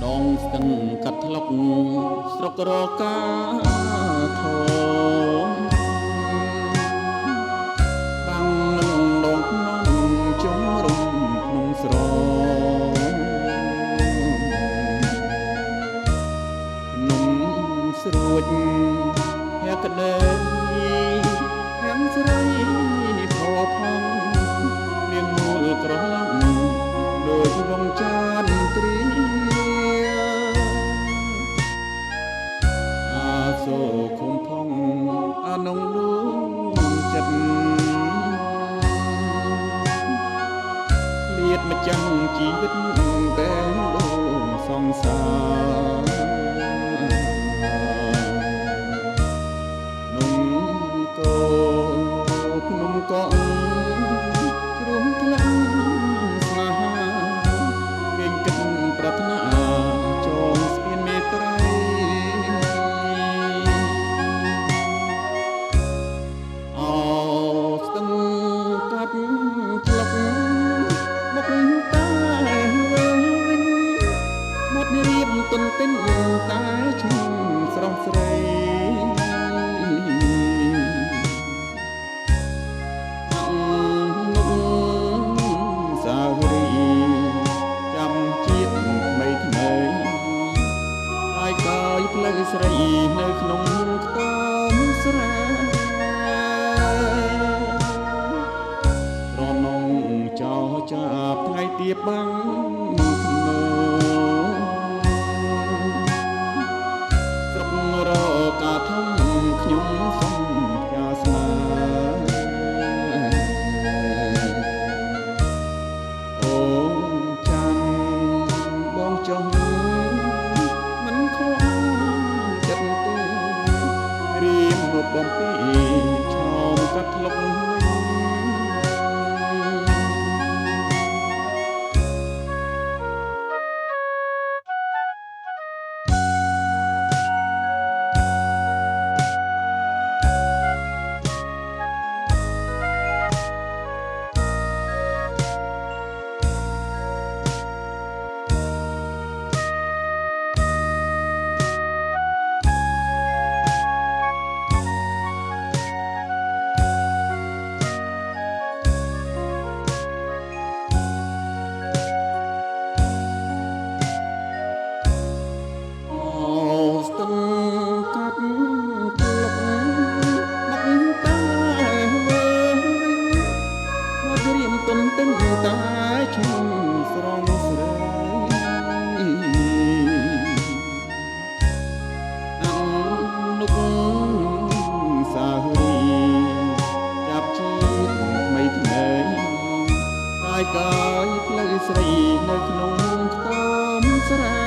ដងស្ទឹងកាត់ថ្លុកស្រុករកាធំបាំងនឹងដងភ្នំចុងរំភ្នំស្រភ្នំស្រួចភក្តីខាងស្រីផផង់លៀងមូលក្រឡំដូចវងចានត្រៀអាសូរឃុំផងអានងលួងចិត្តលៀតម្ចាំងជីវិតតែងដងសង្សារនំកោភ្នំកងជ្រុំថ្លាស្នេហាគេងគិតប្រាថ្នាចងស្ពានមេត្រីអោស្ទឹងកាត់ឆ្លុកមកតែវិញមករៀបទុនទិញតែឈ្មោះស្រស់ស្រីផ្លូវស្រីនៅក្នុងខ្ទមស្រែរនងចោចាប់ថ្ងៃទៀបបាំងភ្នោស្រុករកាធំខ្ញុំសុំផ្កាស្នេហ៍អូចាំបងចង់មិនខករៀមមកបំពីឆោមកាត់ថ្លុកទុនទិញតែឈ្មោះស្រងស្រីអង្គនុកសារីចាប់ជាតិថ្មីថ្មីកាយកាយផ្លូវស្រីនៅក្នុងខ្ទមស្រែ